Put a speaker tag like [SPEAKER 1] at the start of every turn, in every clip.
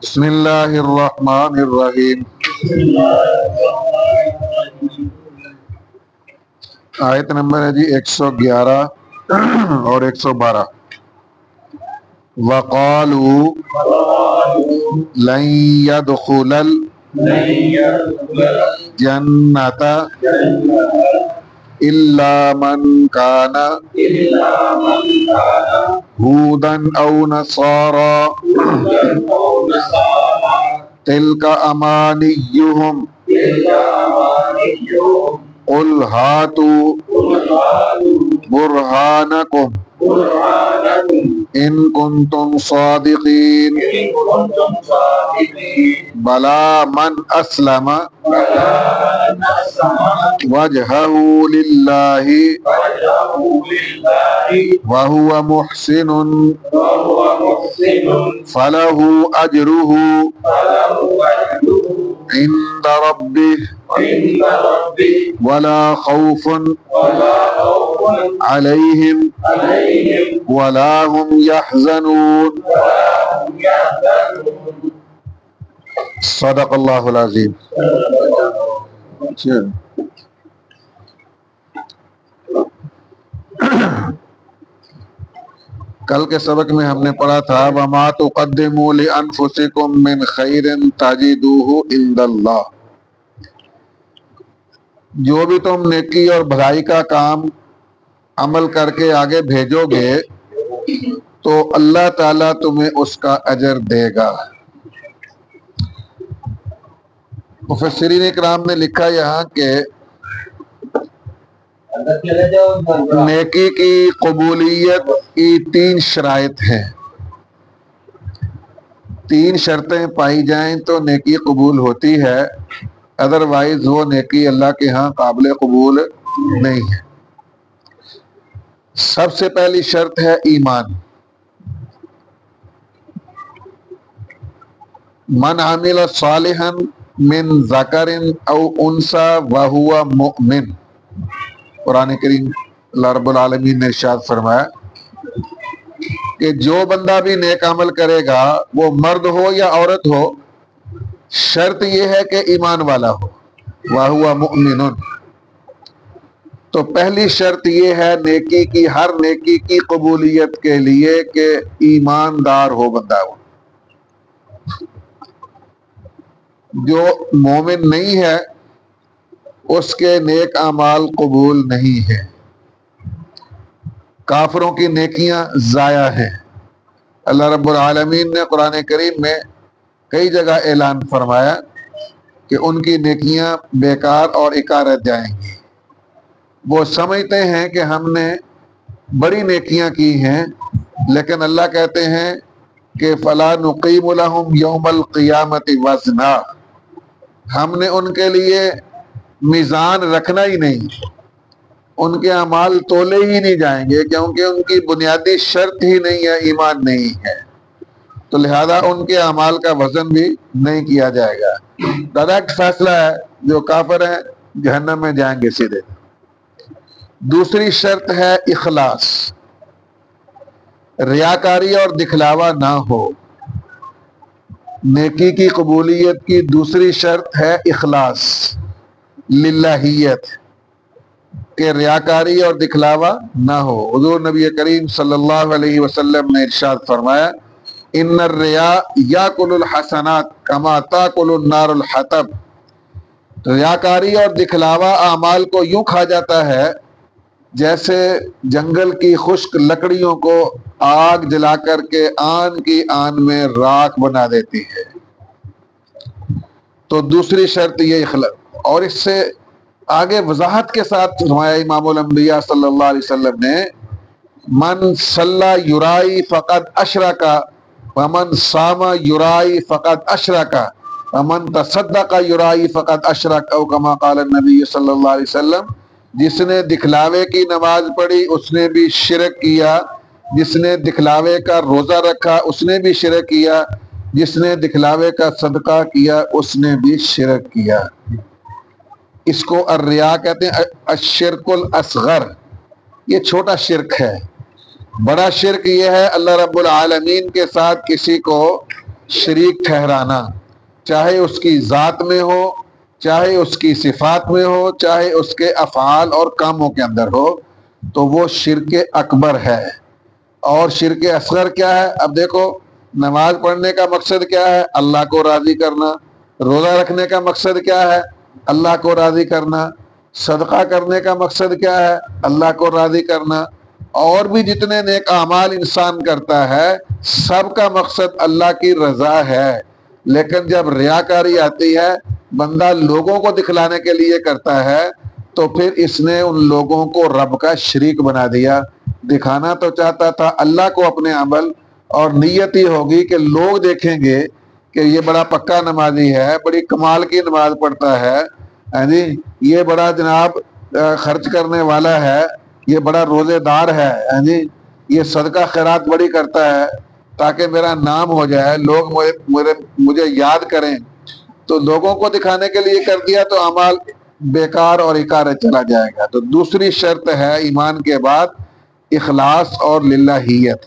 [SPEAKER 1] بسم اللہ الرحمن الرحیم. آیت نمبر ہے جی 111 اور 112. وَقَالُوا لَن يَدْخُلَ الْجَنَّةَ إِلَّا مَنْ كَانَ هُودًا أَوْ نَصَارَىٰ تِلْكَ أَمَانِيُّهُمْ قُلْ هَاتُوا بُرْهَانَكُمْ إِن كُنتُمْ صَادِقِينَ بَلَىٰ مَنْ أَسْلَمَ وَجْهَهُ لِلَّهِ وَهُوَ مُحْسِنٌ فَلَهُ أَجْرُهُ عِندَ رَبِّهِ وَلَا خَوْفٌ عَلَيْهِمْ وَلَا هُمْ يَحْزَنُونَ. صدق اللہ العظیم. کل کے سبق میں ہم نے پڑھا تھا وَمَا تُقَدِّمُوا لِأَنفُسِكُم مِّن خَيْرٍ تَجِدُوهُ عِندَ اللَّهِ. جو بھی تم نیکی اور بھلائی کا کام عمل کر کے آگے بھیجو گے تو اللہ تعالیٰ تمہیں اس کا اجر دے گا. مفسرین اکرام نے لکھا یہاں کہ نیکی کی قبولیت کی 3 شرائط ہیں. 3 شرطیں پائی جائیں تو نیکی قبول ہوتی ہے، ادروائز وہ نیکی اللہ کے ہاں قابل قبول نہیں ہے. سب سے پہلی شرط ہے ایمان. من عمل صالحا من ذکر او انثى وهو مؤمن. قرآن کریم اللہ رب العالمین نے ارشاد فرمایا کہ جو بندہ بھی نیک عمل کرے گا وہ مرد ہو یا عورت ہو، شرط یہ ہے کہ ایمان والا ہو. وَهُوَ مُؤْمِنٌ. تو پہلی شرط یہ ہے نیکی کی، ہر نیکی کی قبولیت کے لیے کہ ایماندار ہو بندہ. ہو جو مومن نہیں ہے اس کے نیک اعمال قبول نہیں ہیں. کافروں کی نیکیاں ضائع ہیں. اللہ رب العالمین نے قرآن کریم میں کئی جگہ اعلان فرمایا کہ ان کی نیکیاں بیکار اور اکا رہ جائیں گی. وہ سمجھتے ہیں کہ ہم نے بڑی نیکیاں کی ہیں، لیکن اللہ کہتے ہیں کہ فَلَا نُقِيمُ لَهُمْ يَوْمَ الْقِيَامَةِ وَزْنًا. ہم نے ان کے لیے میزان رکھنا ہی نہیں، ان کے اعمال تولے ہی نہیں جائیں گے، کیونکہ ان کی بنیادی شرط ہی نہیں ہے، ایمان نہیں ہے. تو لہذا ان کے اعمال کا وزن بھی نہیں کیا جائے گا. ڈائریکٹ فیصلہ ہے، جو کافر ہیں جہنم میں جائیں گے سیدھے. دوسری شرط ہے اخلاص. ریاکاری اور دکھلاوا نہ ہو. نیکی کی قبولیت کی دوسری شرط ہے اخلاص، للہیت، کہ ریاکاری اور دکھلاوا نہ ہو. حضور نبی کریم صلی اللہ علیہ وسلم نے ارشاد فرمایا ان الریا یاکل الحسنات کما تاکل النار الحطب. ریاکاری اور دکھلاوا اعمال کو یوں کھا جاتا ہے جیسے جنگل کی خشک لکڑیوں کو آگ جلا کر کے آن کی آن میں راکھ بنا دیتی ہے. تو دوسری شرط یہ اخلاص. اور اس سے آگے وضاحت کے ساتھ فرمایا امام الانبیاء صلی اللہ علیہ وسلم نے من صلی یرائی فقد اشرک ومن صام یرائی فقد اشرک ومن تصدق یرائی فقد اشرک او کما قال النبی صلی اللہ علیہ وسلم. جس نے دکھلاوے کی نماز پڑھی اس نے بھی شرک کیا، جس نے دکھلاوے کا روزہ رکھا اس نے بھی شرک کیا، جس نے دکھلاوے کا صدقہ کیا اس نے بھی شرک کیا. اس کو الریا کہتے ہیں، الشرک الاصغر. یہ چھوٹا شرک ہے. بڑا شرک یہ ہے اللہ رب العالمین کے ساتھ کسی کو شریک ٹھہرانا، چاہے اس کی ذات میں ہو، چاہے اس کی صفات میں ہو، چاہے اس کے افعال اور کاموں کے اندر ہو، تو وہ شرک اکبر ہے۔ اور شرک اصغر کیا ہے؟ اب دیکھو، نماز پڑھنے کا مقصد کیا ہے؟ اللہ کو راضی کرنا۔ روزہ رکھنے کا مقصد کیا ہے؟ اللہ کو راضی کرنا۔ صدقہ کرنے کا مقصد کیا ہے؟ اللہ کو راضی کرنا۔ اور بھی جتنے نیک اعمال انسان کرتا ہے، سب کا مقصد اللہ کی رضا ہے۔ لیکن جب ریاکاری آتی ہے، بندہ لوگوں کو دکھلانے کے لیے کرتا ہے، تو پھر اس نے ان لوگوں کو رب کا شریک بنا دیا۔ دکھانا تو چاہتا تھا اللہ کو اپنے عمل، اور نیت ہی ہوگی کہ لوگ دیکھیں گے کہ یہ بڑا پکا نمازی ہے، بڑی کمال کی نماز پڑھتا ہے، یہ بڑا جناب خرچ کرنے والا ہے، یہ بڑا روزے دار ہے، یہ صدقہ خیرات بڑی کرتا ہے، تاکہ میرا نام ہو جائے، لوگ مجھے یاد کریں۔ تو لوگوں کو دکھانے کے لیے کر دیا تو اعمال بیکار اور اکارے چلا جائے گا۔ تو دوسری شرط ہے ایمان کے بعد اخلاص اور للہیت۔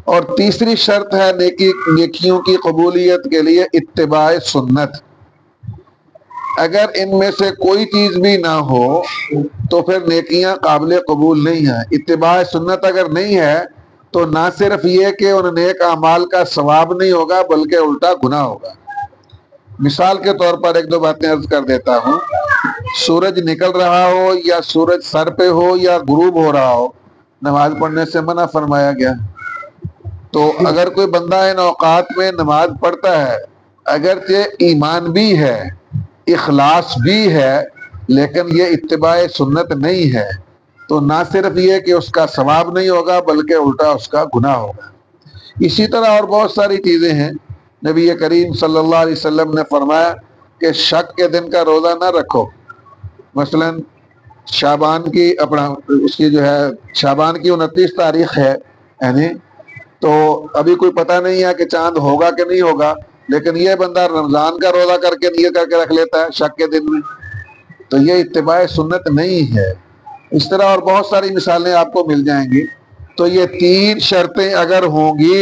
[SPEAKER 1] اور تیسری شرط ہے نیکیوں کی قبولیت کے لیے اتباع سنت۔ اگر ان میں سے کوئی چیز بھی نہ ہو تو پھر نیکیاں قابل قبول نہیں ہیں۔ اتباع سنت اگر نہیں ہے تو نہ صرف یہ کہ ان نیک اعمال کا ثواب نہیں ہوگا، بلکہ الٹا گناہ ہوگا۔ مثال کے طور پر ایک دو باتیں عرض کر دیتا ہوں۔ سورج نکل رہا ہو یا سورج سر پہ ہو یا غروب ہو رہا ہو، نماز پڑھنے سے منع فرمایا گیا۔ تو اگر کوئی بندہ ان اوقات میں نماز پڑھتا ہے، اگرچہ ایمان بھی ہے، اخلاص بھی ہے، لیکن یہ اتباع سنت نہیں ہے، تو نہ صرف یہ کہ اس کا ثواب نہیں ہوگا، بلکہ الٹا اس کا گناہ ہوگا۔ اسی طرح اور بہت ساری چیزیں ہیں۔ نبی کریم صلی اللہ علیہ وسلم نے فرمایا کہ شک کے دن کا روزہ نہ رکھو۔ مثلا شعبان کی اس کی جو ہے شعبان کی 29 تاریخ ہے، تو ابھی کوئی پتہ نہیں ہے کہ چاند ہوگا کہ نہیں ہوگا، لیکن یہ بندہ رمضان کا روزہ کر کے نیت کر کے رکھ لیتا ہے شک کے دن میں، تو یہ اتباع سنت نہیں ہے۔ اس طرح اور بہت ساری مثالیں آپ کو مل جائیں گی۔ تو یہ تین شرطیں اگر ہوں گی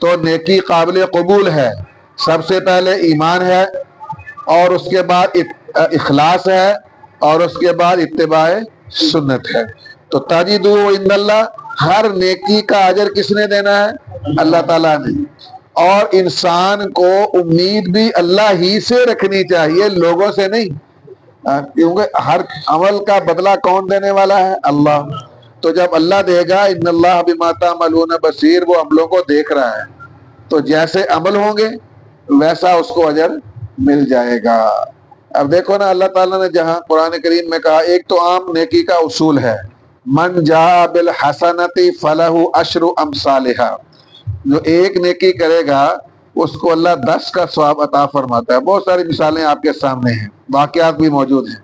[SPEAKER 1] تو نیکی قابل قبول ہے۔ سب سے پہلے ایمان ہے، اور اس کے بعد اخلاص ہے، اور اس کے بعد اتباع سنت ہے۔ تو تاجدو عند اللہ، ہر نیکی کا اجر کس نے دینا ہے؟ اللہ تعالیٰ نے۔ اور انسان کو امید بھی اللہ ہی سے رکھنی چاہیے، لوگوں سے نہیں، کیونکہ ہر عمل کا بدلہ کون دینے والا ہے؟ اللہ۔ تو جب اللہ دے گا، ان اللہ بما تعملون بصیر، وہ عملوں کو دیکھ رہا ہے، تو جیسے عمل ہوں گے ویسا اس کو اجر مل جائے گا۔ اب دیکھو نا، اللہ تعالیٰ نے جہاں قرآن کریم میں کہا، ایک تو عام نیکی کا اصول ہے، من جاء بالحسنۃ فلہ عشر امثالھا، جو ایک نیکی کرے گا اس کو اللہ 10 کا ثواب عطا فرماتا ہے۔ بہت ساری مثالیں آپ کے سامنے ہیں، واقعات بھی موجود ہیں،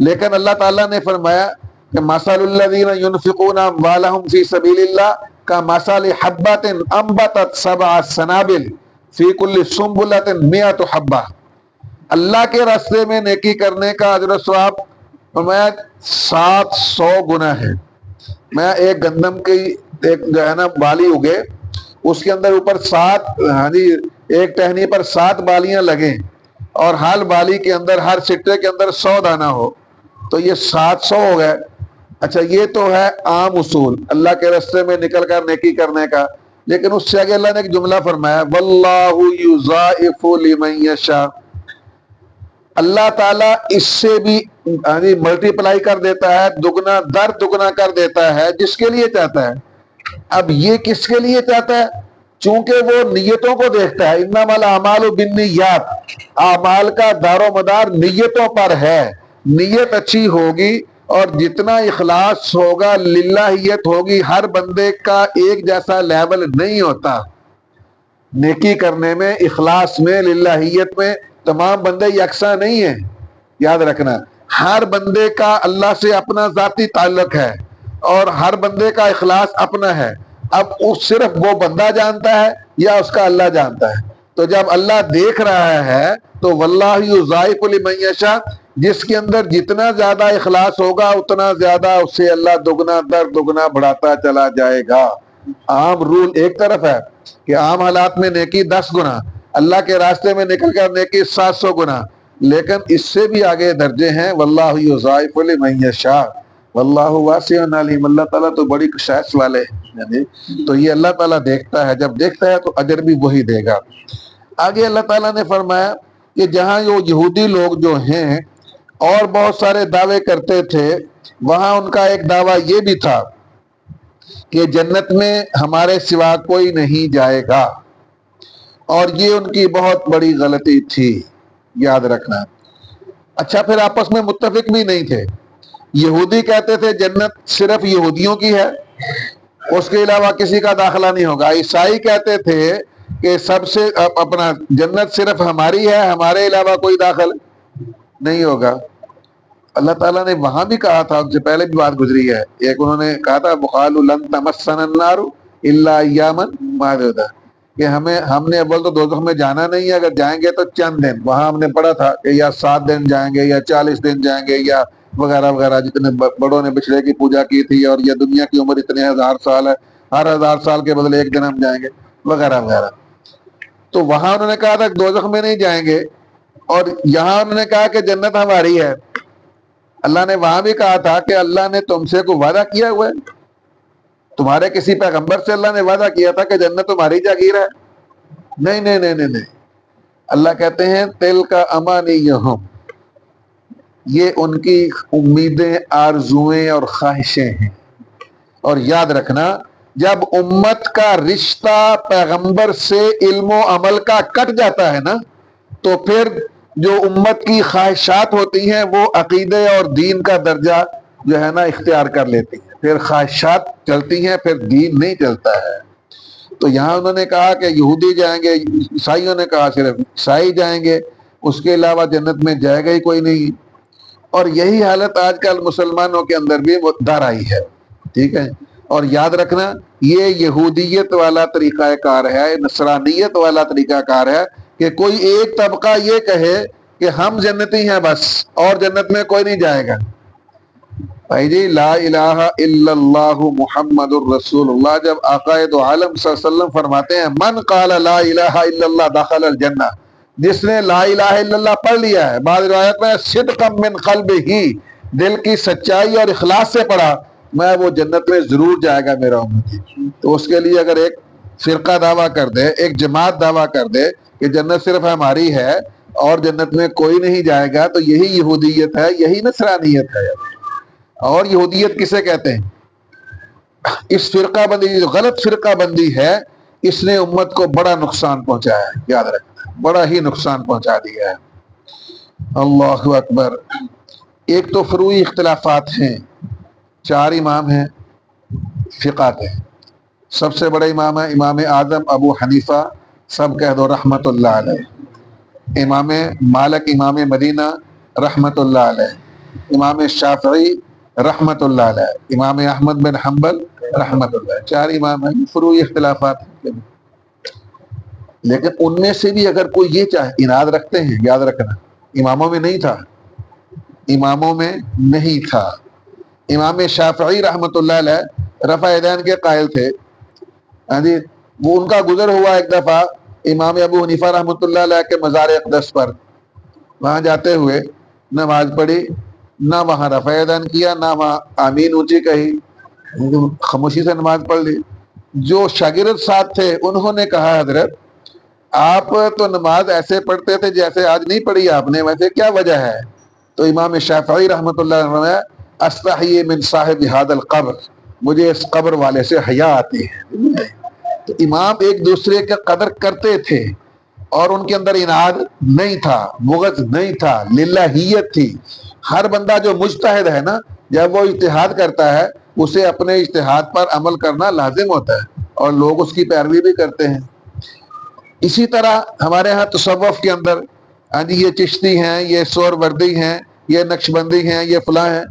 [SPEAKER 1] لیکن اللہ تعالیٰ نے فرمایا کہ مثل الذین ينفقون اموالهم فی سبیل اللہ کمثل حبۃ انبتت 7 سنابل فی کل سنبلۃ 100 حبہ۔ اللہ کے راستے میں نیکی کرنے کا اجر و ثواب فرمایا 700 گنا ہے۔ میں ایک گندم کی ایک جو ہے نا بالی اگے، اس کے اندر اوپر 7 ایک ٹہنی پر 7 بالیاں لگیں، اور ہر بالی کے اندر، ہر سٹے کے اندر 100 دانہ ہو، تو یہ 700 ہو گئے۔ اچھا، یہ تو ہے عام اصول اللہ کے راستے میں نکل کر نیکی کرنے کا، لیکن اس سے آگے اللہ نے ایک جملہ فرمایا، واللہ یضاعف لمن یشاء، اللہ تعالیٰ اس سے بھی ملٹی پلائی کر دیتا ہے، دگنا در دگنا کر دیتا ہے جس کے لیے چاہتا ہے۔ اب یہ کس کے لیے چاہتا ہے؟ چونکہ وہ نیتوں کو دیکھتا ہے، انما الاعمال بالنیات، اعمال کا دار و مدار نیتوں پر ہے۔ نیت اچھی ہوگی اور جتنا اخلاص ہوگا، للہیت ہوگی، ہر بندے کا ایک جیسا لیول نہیں ہوتا نیکی کرنے میں، اخلاص میں، للہیت میں، تمام بندے یکساں نہیں ہیں، یاد رکھنا۔ ہر بندے کا اللہ سے اپنا ذاتی تعلق ہے، اور ہر بندے کا اخلاص اپنا ہے۔ اب صرف وہ بندہ جانتا ہے یا اس کا اللہ جانتا ہے؟ تو جب اللہ دیکھ رہا ہے تو واللہ یضاعف لمن یشاء، جس کے اندر جتنا زیادہ اخلاص ہوگا اتنا زیادہ اسے اللہ دگنا در دگنا بڑھاتا چلا جائے گا۔ عام رول ایک طرف ہے کہ عام حالات میں نیکی 10 گنا، اللہ کے راستے میں نکل کر نیکی 700 گنا، لیکن اس سے بھی آگے درجے ہیں، واللہ یضاعف لمن یشاء واللہ واسع علیم، اللہ تعالیٰ تو بڑی کشائش والے ہیں، تو یہ اللہ تعالیٰ دیکھتا ہے، جب دیکھتا ہے تو اجر بھی وہی دے گا۔ آگے اللہ تعالیٰ نے فرمایا کہ جہاں یہ یہودی لوگ جو ہیں اور بہت سارے دعوے کرتے تھے، وہاں ان کا ایک دعویٰ یہ بھی تھا کہ جنت میں ہمارے سوا کوئی نہیں جائے گا، اور یہ ان کی بہت بڑی غلطی تھی، یاد رکھنا۔ اچھا، پھر آپس میں متفق بھی نہیں تھے۔ یہودی کہتے تھے جنت صرف یہودیوں کی ہے، اس کے علاوہ کسی کا داخلہ نہیں ہوگا۔ عیسائی کہتے تھے کہ سب سے اپنا جنت صرف ہماری ہے، ہمارے علاوہ کوئی داخل نہیں ہوگا۔ اللہ تعالیٰ نے وہاں بھی کہا تھا، ان سے پہلے بھی بات گزری ہے، ایک انہوں نے کہا تھا وَقَالُوا لَن تَمَسَّنَا النَّارُ إِلَّا أَيَّامًا مَعْدُودَةً، کہ ہم نے اول تو دوزخ میں جانا نہیں ہے، اگر جائیں گے تو چند دن۔ وہاں ہم نے پڑھا تھا کہ یا 7 دن جائیں گے یا 40 دن جائیں گے یا وغیرہ وغیرہ، جتنے بڑوں نے بچڑے کی پوجا کی تھی، اور یہ دنیا کی عمر اتنے 1000 سال ہے، ہر 1000 سال کے بدلے 1 دن ہم جائیں گے وغیرہ وغیرہ۔ تو وہاں انہوں نے کہا تھا کہ دوزخ میں نہیں جائیں گے، اور یہاں انہوں نے کہا کہ جنت ہماری ہے۔ اللہ نے وہاں بھی کہا تھا کہ اللہ نے تم سے کوئی وعدہ کیا ہوا ہے، تمہارے کسی پیغمبر سے اللہ نے وعدہ کیا تھا کہ جنت تمہاری جاگیر ہے؟ نہیں نہیں نہیں نہیں نہیں۔ اللہ کہتے ہیں تِلْکَ أَمَانِيُّهُمْ، یہ ان کی امیدیں، آرزویں اور خواہشیں ہیں۔ اور یاد رکھنا، جب امت کا رشتہ پیغمبر سے علم و عمل کا کٹ جاتا ہے نا، تو پھر جو امت کی خواہشات ہوتی ہیں وہ عقیدے اور دین کا درجہ جو ہے نا اختیار کر لیتی ہیں، پھر خواہشات چلتی ہیں، پھر دین نہیں چلتا ہے۔ تو یہاں انہوں نے کہا کہ یہودی جائیں گے، عیسائیوں نے کہا صرف عیسائی جائیں گے، اس کے علاوہ جنت میں جائے گا ہی کوئی نہیں۔ اور یہی حالت آج کل مسلمانوں کے اندر بھی در آئی ہے، ٹھیک ہے۔ اور یاد رکھنا، یہ یہودیت والا طریقہ کار ہے، نصرانیت والا طریقہ کار ہے کہ کوئی ایک طبقہ یہ کہے کہ ہم جنتی ہیں بس، اور جنت میں کوئی نہیں جائے گا۔ بھائی جی، لا الہ الا اللہ محمد الرسول اللہ، جب آقا دو عالم صلی اللہ علیہ وسلم فرماتے ہیں من قال لا الہ الا اللہ دخل الجنہ، جس نے لا الہ الا اللہ پڑھ لیا ہے، بعض روایت میں صدقا من قلبہ، دل کی سچائی اور اخلاص سے پڑھا، میں وہ جنت میں ضرور جائے گا میرا امتی۔ تو اس کے لیے اگر ایک فرقہ دعویٰ کر دے، ایک جماعت دعویٰ کر دے کہ جنت صرف ہماری ہے اور جنت میں کوئی نہیں جائے گا، تو یہی یہودیت ہے، یہی نصرانیت ہے۔ اور یہودیت کسے کہتے ہیں؟ اس فرقہ بندی، جو غلط فرقہ بندی ہے، اس نے امت کو بڑا نقصان پہنچایا ہے، یاد رکھنا، بڑا ہی نقصان پہنچا دیا ہے۔ اللہ اکبر۔ ایک تو فروعی اختلافات ہیں، 4 امام ہیں فقہ کے، سب سے بڑے امام ہیں امام اعظم ابو حنیفہ، سب کہہ دو رحمت اللہ علیہ، امام مالک امام مدینہ رحمت اللہ علیہ، امام شافعی رحمت اللہ علیہ، امام احمد بن حنبل رحمت اللہ، 4 امام ہیں، فروعی اختلافات ہیں، لیکن ان میں سے بھی اگر کوئی یہ چاہے، اناد رکھتے ہیں، یاد رکھنا، اماموں میں نہیں تھا، اماموں میں نہیں تھا۔ امام شافعی رحمت اللہ علیہ رفع یدین کے قائل تھے، ہاں جی، وہ ان کا گزر ہوا ایک دفعہ امام ابو حنیفہ رحمۃ اللہ علیہ کے مزار اقدس پر، وہاں جاتے ہوئے نماز پڑھی، نہ وہاں رفع یدین کیا، نہ وہاں آمین اونچی کہی، خاموشی سے نماز پڑھ لی۔ جو شاگرد ساتھ تھے انہوں نے کہا حضرت آپ تو نماز ایسے پڑھتے تھے جیسے آج نہیں پڑھی آپ نے، ویسے کیا وجہ ہے؟ تو امام شافعی رحمۃ اللہ علیہ نے استحیی من صاحب ھذا القبر، مجھے اس قبر والے سے حیا آتی ہے۔ تو امام ایک دوسرے کا قدر کرتے تھے، اور ان کے اندر اناد نہیں تھا، بغض نہیں تھا، للہیت تھی۔ ہر بندہ جو مجتہد ہے نا، جب وہ اجتہاد کرتا ہے اسے اپنے اجتہاد پر عمل کرنا لازم ہوتا ہے، اور لوگ اس کی پیروی بھی کرتے ہیں۔ اسی طرح ہمارے ہاں تصوف کے اندر، ہاں جی، یہ چشتی ہیں، یہ سور وردی ہیں، یہ نقشبندی ہیں، یہ فلاں ہیں،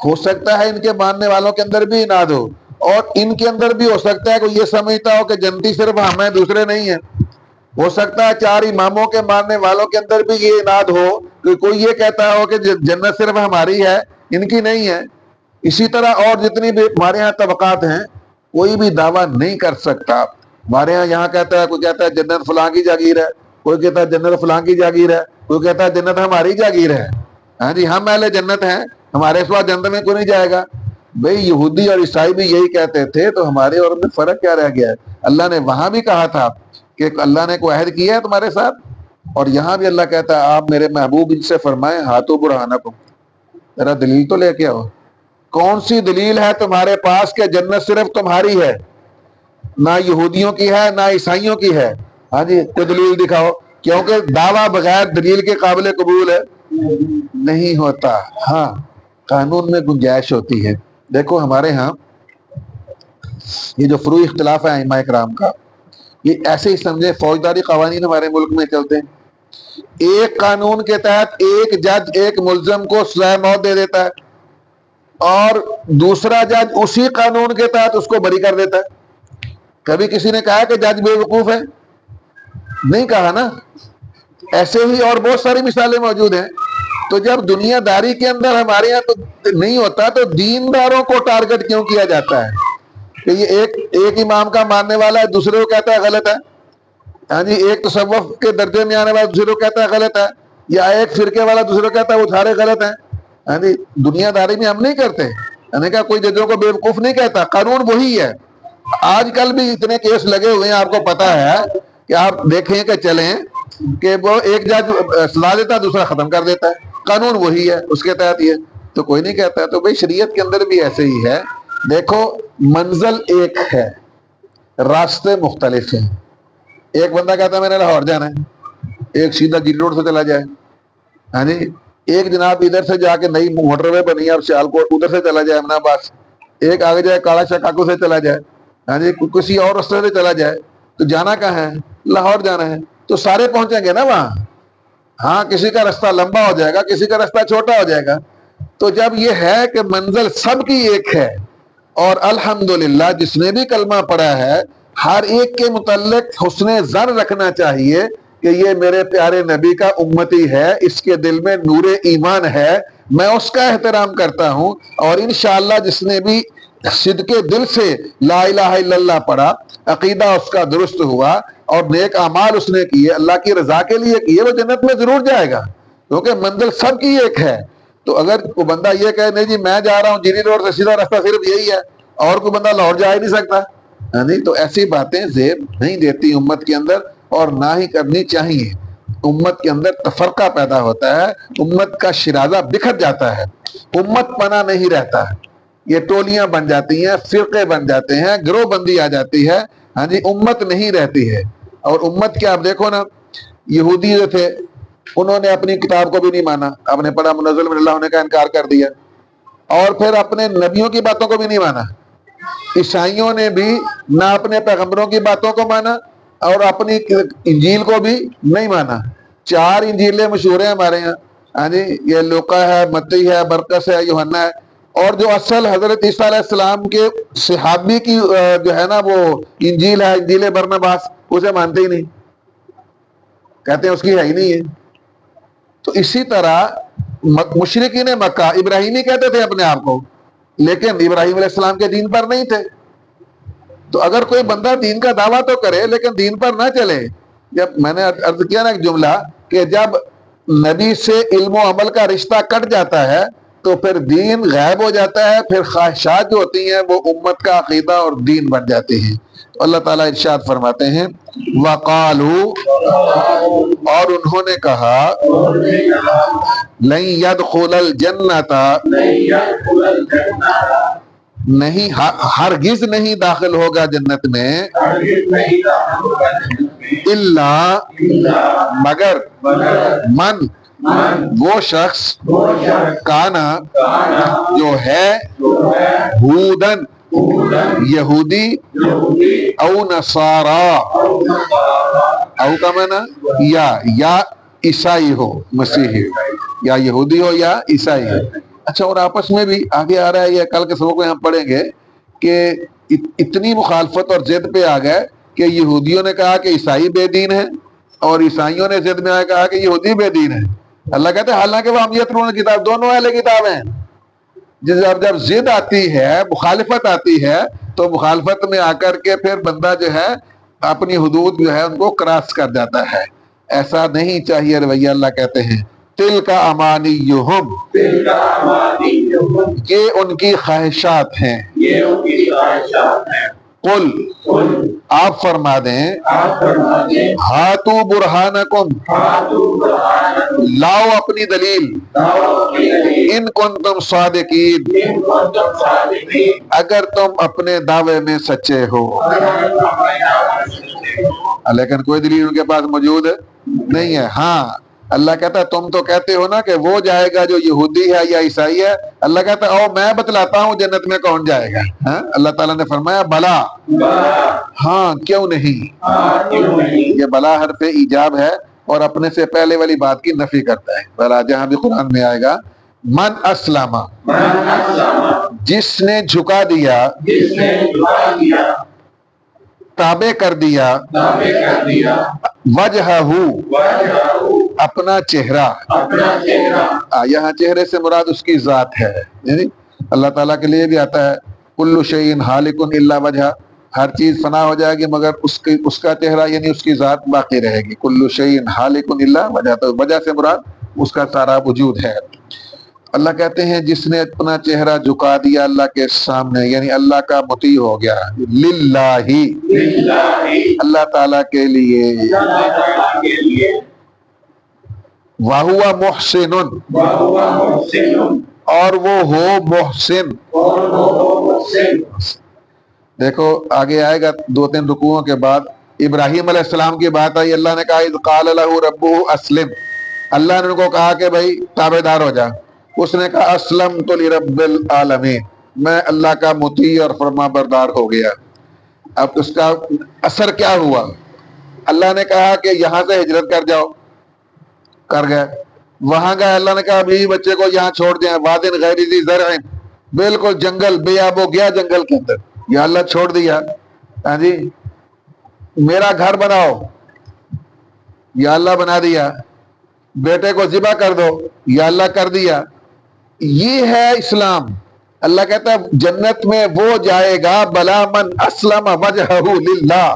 [SPEAKER 1] ہو سکتا ہے ان کے ماننے والوں کے اندر بھی اناد ہو، اور ان کے اندر بھی ہو سکتا ہے کہ یہ سمجھتا ہو کہ جنتی صرف ہم ہیں، دوسرے نہیں ہیں۔ ہو سکتا ہے 4 اماموں کے ماننے والوں کے اندر بھی یہ اناد ہو کہ کوئی یہ کہتا ہو کہ جنت صرف ہماری ہے، ان کی نہیں ہے۔ اسی طرح اور جتنی بھی ہمارے ہاں طبقات ہیں، کوئی بھی دعویٰ نہیں کر سکتا. ہمارے یہاں کہتا ہے، کوئی کہتا ہے جنت فلاں کی جاگیر ہے، کوئی کہتا ہے جنت فلاں کی جاگیر ہے، کوئی کہتا ہے جنت ہماری جاگیر ہے. ہاں جی، ہم اہل جنت ہیں، ہمارے سوا جنت میں کوئی نہیں جائے گا. بھئی یہودی اور عیسائی بھی یہی کہتے تھے، تو ہمارے اور ان میں فرق کیا رہ گیا ہے؟ اللہ نے وہاں بھی کہا تھا کہ اللہ نے کوئی عہد کیا ہے تمہارے ساتھ، اور یہاں بھی اللہ کہتا ہے آپ میرے محبوب ان سے فرمائیں ہاتھوں برہانکم، ذرا دلیل تو لے کے آؤ. کون سی دلیل ہے تمہارے پاس کہ جنت صرف تمہاری ہے، نہ یہودیوں کی ہے نہ عیسائیوں کی ہے؟ ہاں جی، کوئی دلیل دکھاؤ. کیونکہ دعویٰ بغیر دلیل کے قابل قبول ہے نہیں ہوتا. ہاں، قانون میں گنجائش ہوتی ہے. دیکھو ہمارے ہاں یہ جو فروعی اختلاف ہے ائمہ کرام کا، یہ ایسے ہی سمجھے فوجداری قوانین ہمارے ملک میں چلتے ہیں. ایک قانون کے تحت ایک جج ایک ملزم کو سزائے موت دے دیتا ہے، اور دوسرا جج اسی قانون کے تحت اس کو بری کر دیتا ہے. کبھی کسی نے کہا کہ جج بے وقوف ہے؟ نہیں کہا نا. ایسے ہی اور بہت ساری مثالیں موجود ہیں. تو جب دنیا داری کے اندر ہمارے یہاں تو نہیں ہوتا، تو دینداروں کو ٹارگٹ کیوں کیا جاتا ہے کہ یہ ایک امام کا ماننے والا ہے دوسرے کو کہتا ہے غلط ہے؟ ہاں جی، ایک تصوف کے درجے میں آنے والا دوسرے کو کہتا ہے غلط ہے، یا ایک فرقے والا دوسرے کو کہتا ہے وہ سارے غلط ہیں. ہاں جی، دنیا داری میں ہم نہیں کرتے. میں نے کہا کوئی ججوں کو بے وقوف نہیں کہتا، قانون وہی ہے. آج کل بھی اتنے کیس لگے ہوئے ہیں، آپ کو پتا ہے کہ آپ دیکھیں کہ چلیں کہ وہ ایک جج سزا دیتا ہے دوسرا ختم کر دیتا ہے. قانون وہی ہے، اس کے تحت یہ تو کوئی نہیں کہتا ہے. تو بھائی شریعت کے اندر بھی ایسے ہی ہے. دیکھو منزل ایک ہے، راستے مختلف ہیں. ایک بندہ کہتا ہے میں نے لاہور جانا ہے، ایک سیدھا جیل روڈ سے چلا جائے. ہاں جی، ایک جناب ادھر سے جا کے نئی موٹر وے بنی ہے اب سیالکوٹ، ادھر سے چلا جائے امنا آباد. ایک آگے جائے کالا شکاکو سے چلا جائے. ہاں جی، کسی اور راستے سے چلا جائے. تو جانا کہاں ہے؟ لاہور جانا ہے. تو سارے پہنچیں گے نا وہاں. ہاں، کسی کا رستہ لمبا ہو جائے گا، کسی کا رستہ چھوٹا ہو جائے گا. تو جب یہ ہے کہ منزل سب کی ایک ہے، اور الحمدللہ جس نے بھی کلمہ پڑھا ہے ہر ایک کے متعلق حسن ظن رکھنا چاہیے کہ یہ میرے پیارے نبی کا امتی ہے، اس کے دل میں نور ایمان ہے، میں اس کا احترام کرتا ہوں. اور انشاءاللہ جس نے بھی صدق دل سے لا الہ الا اللہ پڑھا، عقیدہ اس کا درست ہوا اور نیک اعمال اس نے کیے، اللہ کی رضا کے لیے کیے، وہ جنت میں ضرور جائے گا، کیونکہ منزل سب کی ایک ہے. تو اگر کوئی بندہ یہ کہے نہیں جی میں جا رہا ہوں جیلی روڈ سے، سیدھا راستہ صرف یہی ہے، اور کوئی بندہ لاہور جا ہی نہیں سکتا، نہیں، تو ایسی باتیں زیب نہیں دیتی امت کے اندر، اور نہ ہی کرنی چاہیے. امت کے اندر تفرقہ پیدا ہوتا ہے، امت کا شرازہ بکھر جاتا ہے، امت پناہ نہیں رہتا ہے. یہ ٹولیاں بن جاتی ہیں، فرقے بن جاتے ہیں، گروہ بندی آ جاتی ہے. ہاں جی، امت نہیں رہتی ہے. اور امت کیا، آپ دیکھو نا، یہودی جو تھے انہوں نے اپنی کتاب کو بھی نہیں مانا، آپ نے پڑھا منزل من اللہ ہونے کا انکار کر دیا، اور پھر اپنے نبیوں کی باتوں کو بھی نہیں مانا. عیسائیوں نے بھی نہ اپنے پیغمبروں کی باتوں کو مانا اور اپنی انجیل کو بھی نہیں مانا. 4 انجیلیں مشہور ہیں ہمارے یہاں. ہاں جی، یہ لوقا ہے، متی ہے، برکس ہے، یوحنا ہے. اور جو اصل حضرت عیسیٰ علیہ السلام کے صحابی کی جو ہے نا وہ انجیل ہے، انجیل برنباس، اسے مانتے ہی نہیں، کہتے ہیں اس کی ہے ہی نہیں ہے. تو اسی طرح مشرکین مکہ ابراہیمی کہتے تھے اپنے آپ کو، لیکن ابراہیم علیہ السلام کے دین پر نہیں تھے. تو اگر کوئی بندہ دین کا دعویٰ تو کرے لیکن دین پر نہ چلے. جب میں نے عرض کیا نا ایک جملہ کہ جب نبی سے علم و عمل کا رشتہ کٹ جاتا ہے تو پھر دین غائب ہو جاتا ہے، پھر خواہشات جو ہوتی ہیں وہ امت کا عقیدہ اور دین بن جاتے ہیں. تو اللہ تعالیٰ ارشاد فرماتے ہیں وَقَالُوا، اور انہوں نے کہا لَن يَدْخُلَ الْجَنَّةَ، نہیں ہرگز نہیں داخل ہوگا جنت میں، الا مگر من وہ شخص کانا جو ہے ہودن یہودی او نصارا، او کا معنی یا عیسائی ہو، مسیحی، یا یہودی ہو یا عیسائی ہو. اچھا، اور آپس میں بھی آگے آ رہا ہے، یہ کل کے سبق میں ہم پڑھیں گے کہ اتنی مخالفت اور ضد پہ آ گئے کہ یہودیوں نے کہا کہ عیسائی بے دین ہے، اور عیسائیوں نے ضد میں آ کہا کہ یہودی بے دین ہے. اللہ کہتے ہیں حالانکہ وہ ہم یتلون کتاب، دونوں اہل کتاب ہیں. جب ضد آتی ہے، مخالفت آتی ہے، تو مخالفت میں آ کر کے پھر بندہ جو ہے اپنی حدود جو ہے ان کو کراس کر جاتا ہے. ایسا نہیں چاہیے رویہ. اللہ کہتے ہیں تلک امانیہم، یہ ان کی خواہشات ہیں. قل، آپ فرما دیں ہاتو برہانکم، لاؤ اپنی دلیل، ان کنتم صادقین، اگر تم اپنے دعوے میں سچے ہو. لیکن کوئی دلیل ان کے پاس موجود نہیں ہے. ہاں اللہ کہتا ہے تم تو کہتے ہو نا کہ وہ جائے گا جو یہودی ہے یا عیسائی ہے. اللہ کہتا ہے او میں بتلاتا ہوں جنت میں کون جائے گا. ہاں اللہ تعالیٰ نے فرمایا بلا، ہاں کیوں نہیں. یہ بلا حرف ایجاب ہے اور اپنے سے پہلے والی بات کی نفی کرتا ہے. بلا جہاں بھی قرآن میں آئے گا من اسلم، جس نے جھکا دیا، تابع کر دیا، وجہہ، اپنا چہرہ. یہاں چہرے سے مراد اس کی ذات ہے. یعنی اللہ تعالیٰ کے لیے بھی آتا ہے کل شیء ہالک الا وجہہ، ہر چیز فنا ہو جائے گی مگر اس کا چہرہ یعنی اس کی ذات باقی رہے گی. کل شیء ہالک الا وجہہ، تو وجہ سے مراد اس کا سارا وجود ہے. اللہ کہتے ہیں جس نے اپنا چہرہ جھکا دیا اللہ کے سامنے، یعنی اللہ کا مطیع ہو گیا، للہ، اللہ تعالیٰ کے لیے، وَهُوَ مُحْسِنٌ، اور وہ ہو محسن. دیکھو آگے آئے گا 2-3 رکوعوں کے بعد ابراہیم علیہ السلام کی بات آئی. اللہ نے کہا اذ قال له ربه اسلم، اللہ نے ان کو کہا کہ بھائی تابع دار ہو جا. اس نے کہا اسلمت لرب العالمین، میں اللہ کا مطیع اور فرما بردار ہو گیا. اب اس کا اثر کیا ہوا؟ اللہ نے کہا کہ یہاں سے ہجرت کر جاؤ، کر گئے. وہاں گئے، اللہ نے کہا بھی بچے کو یہاں چھوڑ دیں، وادن غیر ذی زرع، بالکل جنگل بے آب ہو گیا جنگل کے اندر. یا اللہ چھوڑ دیا. ہاں جی میرا گھر بناؤ، یا اللہ بنا دیا. بیٹے کو ذبح کر دو، یا اللہ کر دیا. یہ ہے اسلام. اللہ کہتا ہے جنت میں وہ جائے گا بلا من اسلم وجہہ للہ،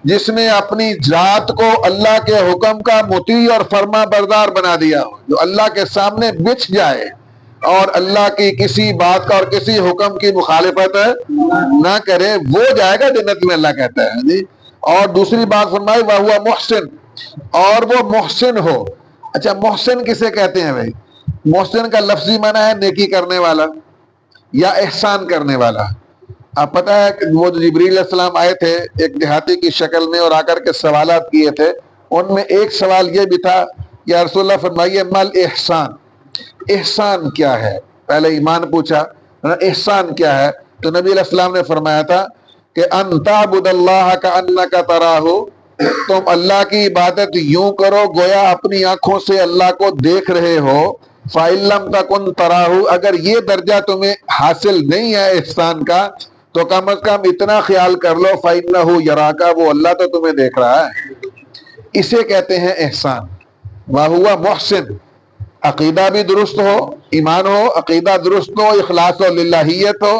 [SPEAKER 1] جس نے اپنی ذات کو اللہ کے حکم کا مطیع اور فرما بردار بنا دیا، جو اللہ کے سامنے بچھ جائے اور اللہ کی کسی بات کا اور کسی حکم کی مخالفت نہ کرے، وہ جائے گا جنت میں. اللہ کہتا ہے جی. اور دوسری بات فرمائی وَهُوَ محسن، اور وہ محسن ہو. اچھا محسن کسے کہتے ہیں بھائی؟ محسن کا لفظی معنی ہے نیکی کرنے والا یا احسان کرنے والا. آپ پتہ ہے کہ وہ جو جبریل علیہ السلام آئے تھے ایک دیہاتی کی شکل میں اور آ کر کے سوالات کیے تھے، ان میں ایک سوال یہ بھی تھا یا رسول اللہ فرمائیے مل احسان، احسان کیا ہے؟ پہلے ایمان پوچھا، احسان کیا ہے؟ تو نبی علیہ السلام نے فرمایا تھا کہ ان تعبد اللہ کأنک تراہ، تم اللہ کی عبادت یوں کرو گویا اپنی آنکھوں سے اللہ کو دیکھ رہے ہو. فَإِن لَمْ تَكُنْ تَرَاهُ، اگر یہ درجہ تمہیں حاصل نہیں ہے احسان کا تو کم از کم اتنا خیال کر لو فَإِنَّهُ يَرَاكَ، وہ اللہ تو تمہیں دیکھ رہا ہے. اسے کہتے ہیں احسان. وَهُوَ محسن، عقیدہ بھی درست ہو، ایمان ہو، عقیدہ درست ہو، اخلاص و للہیت ہو،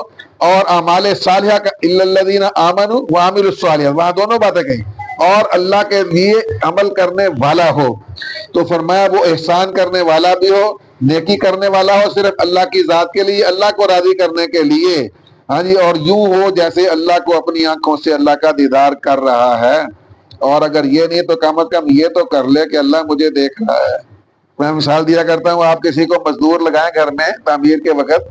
[SPEAKER 1] اور اعمال صالحہ کا الا الذین آمنوا وعملوا الصالحات، وہاں دونوں باتیں کہیں، اور اللہ کے لیے عمل کرنے والا ہو. تو فرمایا وہ احسان کرنے والا بھی ہو، نیکی کرنے والا ہو صرف اللہ کی ذات کے لیے، اللہ کو راضی کرنے کے لیے. ہاں جی، اور یوں ہو جیسے اللہ کو اپنی آنکھوں سے اللہ کا دیدار کر رہا ہے. اور اگر یہ نہیں تو کم از کم یہ تو کر لے کہ اللہ مجھے دیکھ رہا ہے. میں مثال دیا کرتا ہوں، آپ کسی کو مزدور لگائیں گھر میں تعمیر کے وقت،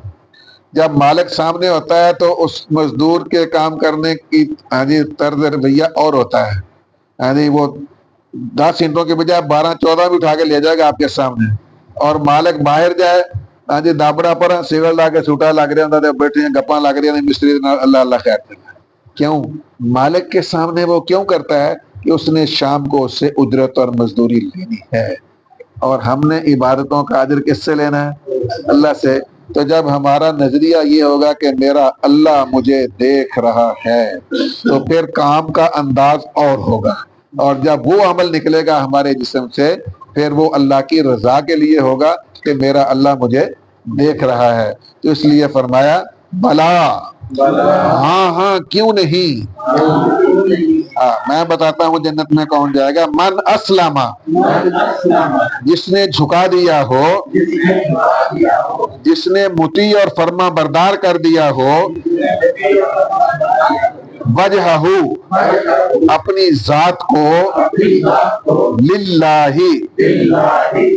[SPEAKER 1] جب مالک سامنے ہوتا ہے تو اس مزدور کے کام کرنے کی ہاں جی طرز رویہ اور ہوتا ہے. ہاں جی وہ 10 اینٹوں کے بجائے 12-14 بھی اٹھا کے لے جائے گا آپ کے سامنے. اور مالک باہر جائے، ہاں جی دابڑا پر سیول لا کے سوٹا لگ رہا ہوتا ہے، بیٹھے ہیں گپاں لگ رہی ہیں مستری اللہ اللہ خیر کرنا. کیوں؟ مالک کے سامنے وہ کیوں کرتا ہے کہ اس نے شام کو اس سے اجرت اور مزدوری لینی ہے، اور ہم نے عبادتوں کا اجر کس سے لینا ہے؟ اللہ سے. تو جب ہمارا نظریہ یہ ہوگا کہ میرا اللہ مجھے دیکھ رہا ہے تو پھر کام کا انداز اور ہوگا، اور جب وہ عمل نکلے گا ہمارے جسم سے پھر وہ اللہ کی رضا کے لیے ہوگا کہ میرا اللہ مجھے دیکھ رہا ہے. تو اس لیے فرمایا بلا، ہاں ہاں کیوں نہیں. میں بتاتا ہوں جنت میں کون جائے گا. من اسلم، جس نے جھکا دیا ہو، جس نے مطیع اور فرما بردار کر دیا ہو، وجہہ، اپنی ذات کو، للہ،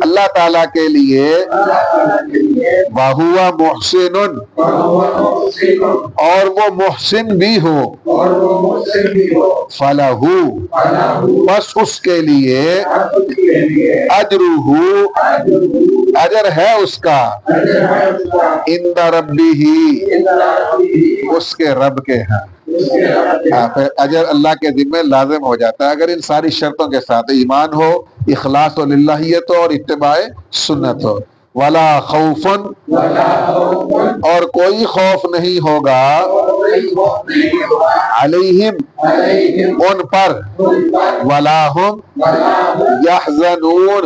[SPEAKER 1] اللہ تعالی کے لیے، وَهُوَ مُحْسِنٌ، اور وہ محسن بھی ہو، فَلَهُ، بس اس کے لیے، اجرہ، اجر ہے اس کا، عند ربہ، اس کے رب کے ہاں. پھر اجر اللہ کے ذمہ لازم ہو جاتا ہے اگر ان ساری شرطوں کے ساتھ ایمان ہو، اخلاص و للہیت ہو، اور اتباع سنت ہو. ولا خوف، اور کوئی خوف نہیں ہوگا، علیہم، ان پر، ولا ہم یحزنون،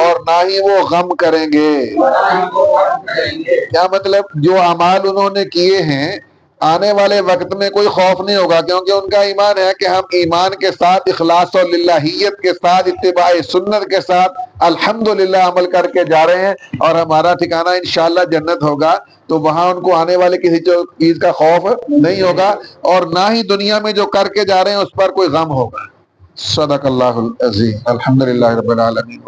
[SPEAKER 1] اور نہ ہی وہ غم کریں گے. کیا مطلب؟ جو اعمال انہوں نے کیے ہیں، آنے والے وقت میں کوئی خوف نہیں ہوگا، کیونکہ ان کا ایمان ہے کہ ہم ایمان کے ساتھ، اخلاص و للہیت کے ساتھ، اتباع سنت کے ساتھ الحمدللہ عمل کر کے جا رہے ہیں، اور ہمارا ٹھکانہ انشاءاللہ جنت ہوگا. تو وہاں ان کو آنے والے کسی چیز کا خوف نہیں ہوگا، اور نہ ہی دنیا میں جو کر کے جا رہے ہیں اس پر کوئی غم ہوگا. صدق اللہ العظیم. الحمدللہ رب العالمین.